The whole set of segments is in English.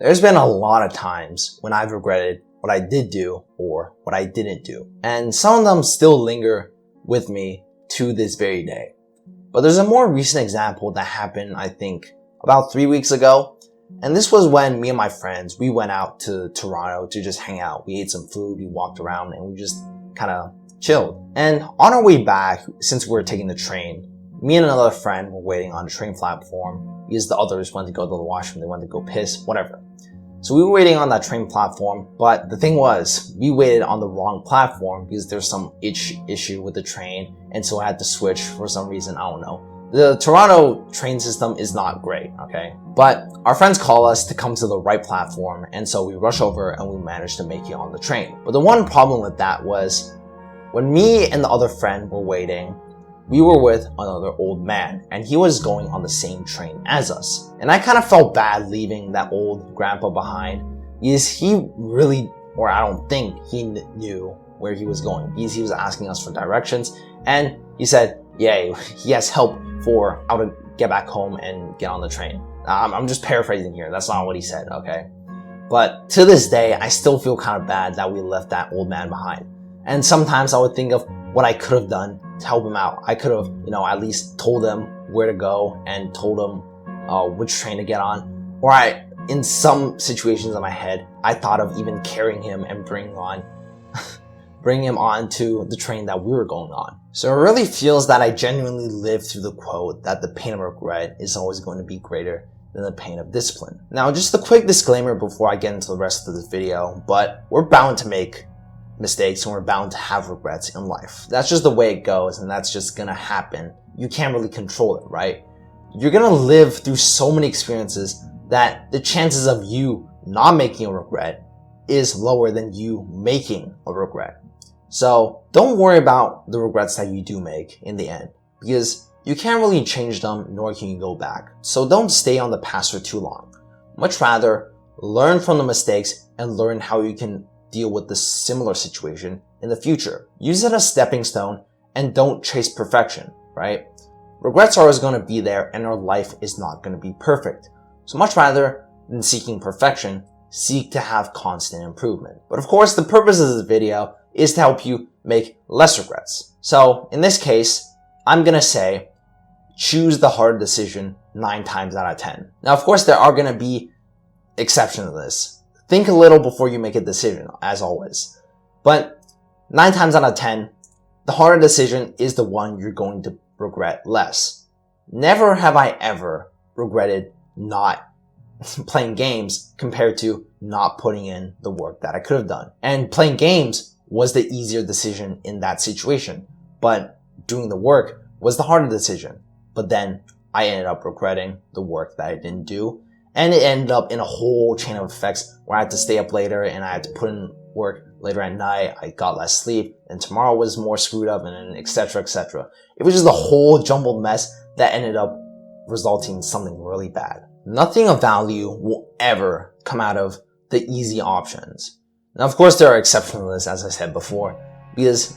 There's been a lot of times when I've regretted what I did do or what I didn't do. And some of them still linger with me to this very day. But there's a more recent example that happened, I think, about 3 weeks ago. And this was when me and my friends, we went out to Toronto to just hang out. We ate some food, we walked around, and we just kind of chilled. And on our way back, since we were taking the train, me and another friend were waiting on the train platform because the others went to go to the washroom, they went to go piss, whatever. So we were waiting on that train platform, but the thing was, we waited on the wrong platform because there's some issue with the train, and so I had to switch for some reason, I don't know. The Toronto train system is not great, okay? But our friends call us to come to the right platform, and so we rush over and we managed to make it on the train. But the one problem with that was, when me and the other friend were waiting, we were with another old man, and he was going on the same train as us. And I kind of felt bad leaving that old grandpa behind because he really, or I don't think he knew where he was going, because he was asking us for directions, and he said, yeah, he has help for how to get back home and get on the train. I'm just paraphrasing here, that's not what he said, okay? But to this day, I still feel kind of bad that we left that old man behind. And sometimes I would think of what I could have done to help him out. I could have, at least told him where to go and told him which train to get on. Or in some situations in my head, I thought of even carrying him and bringing him on to the train that we were going on. So it really feels that I genuinely lived through the quote that the pain of regret is always going to be greater than the pain of discipline. Now, just a quick disclaimer before I get into the rest of this video, but we're bound to make mistakes and we're bound to have regrets in life. That's just the way it goes, and that's just gonna happen. You can't really control it, right? You're gonna live through so many experiences that the chances of you not making a regret is lower than you making a regret. So don't worry about the regrets that you do make in the end, because you can't really change them, nor can you go back. So don't stay on the past for too long. Much rather learn from the mistakes and learn how you can deal with the similar situation in the future. Use it as a stepping stone and don't chase perfection, right? Regrets are always going to be there and our life is not going to be perfect. So much rather than seeking perfection, seek to have constant improvement. But of course, the purpose of this video is to help you make less regrets. So in this case, I'm going to say, choose the hard decision 9 times out of 10. Now, of course, there are going to be exceptions to this. Think a little before you make a decision, as always. But 9 times out of 10, the harder decision is the one you're going to regret less. Never have I ever regretted not playing games compared to not putting in the work that I could have done. And playing games was the easier decision in that situation. But doing the work was the harder decision. But then I ended up regretting the work that I didn't do. And it ended up in a whole chain of effects where I had to stay up later and I had to put in work later at night. I got less sleep and tomorrow was more screwed up and then etc, etc. It was just a whole jumbled mess that ended up resulting in something really bad. Nothing of value will ever come out of the easy options. Now, of course, there are exceptions to this, as I said before, because,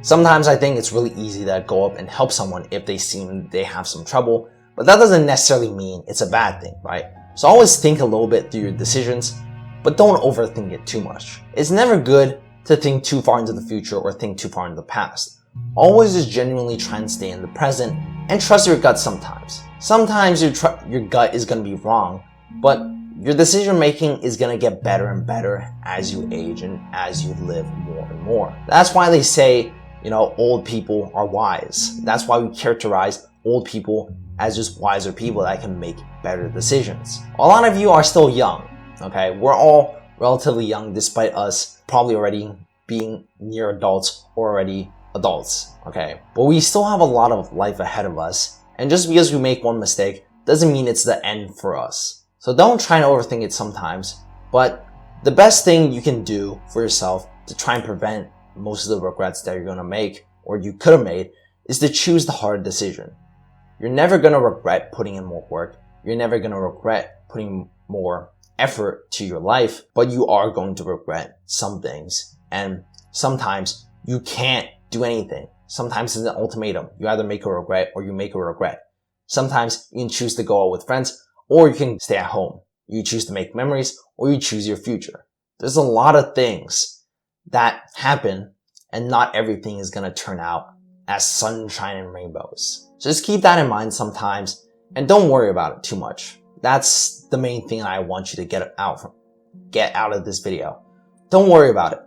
sometimes I think it's really easy to go up and help someone if they have some trouble. But that doesn't necessarily mean it's a bad thing, right? So always think a little bit through your decisions, but don't overthink it too much. It's never good to think too far into the future or think too far into the past. Always just genuinely try and stay in the present and trust your gut sometimes. Sometimes your gut is going to be wrong, but your decision making is going to get better and better as you age and as you live more and more. That's why they say, old people are wise. That's why we characterize old people as just wiser people that can make better decisions. A lot of you are still young, okay? We're all relatively young despite us probably already being near adults or already adults, okay? But we still have a lot of life ahead of us, and just because we make one mistake doesn't mean it's the end for us. So don't try and overthink it sometimes, but the best thing you can do for yourself to try and prevent most of the regrets that you're gonna make or you could have made is to choose the hard decision. You're never going to regret putting in more work. You're never going to regret putting more effort to your life, but you are going to regret some things. And sometimes you can't do anything. Sometimes it's an ultimatum. You either make a regret or you make a regret. Sometimes you can choose to go out with friends or you can stay at home. You choose to make memories, or you choose your future. There's a lot of things that happen, and not everything is going to turn out as sunshine and rainbows. So just keep that in mind sometimes, and don't worry about it too much. That's the main thing I want you to get out of this video. Don't worry about it.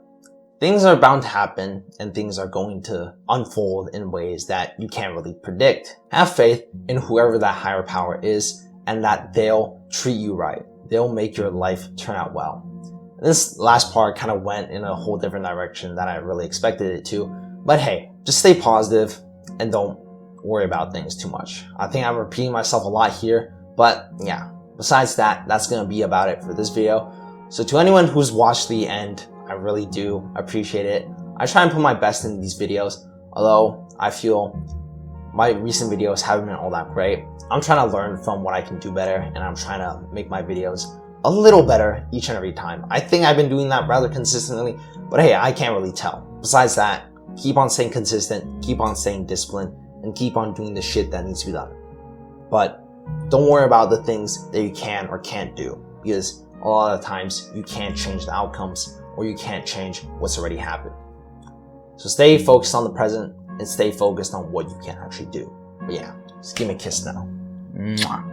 Things are bound to happen, and things are going to unfold in ways that you can't really predict. Have faith in whoever that higher power is, and that they'll treat you right. They'll make your life turn out well. This last part kind of went in a whole different direction than I really expected it to. But hey, just stay positive and don't worry about things too much. I think I'm repeating myself a lot here, but yeah, besides that, that's going to be about it for this video. So to anyone who's watched the end, I really do appreciate it. I try and put my best in these videos, although I feel my recent videos haven't been all that great. I'm trying to learn from what I can do better, and I'm trying to make my videos a little better each and every time. I think I've been doing that rather consistently, but hey, I can't really tell. Besides that, keep on staying consistent, keep on staying disciplined, and keep on doing the shit that needs to be done. But don't worry about the things that you can or can't do, because a lot of times you can't change the outcomes, or you can't change what's already happened. So stay focused on the present and stay focused on what you can actually do. But yeah, just give me a kiss now. Mwah.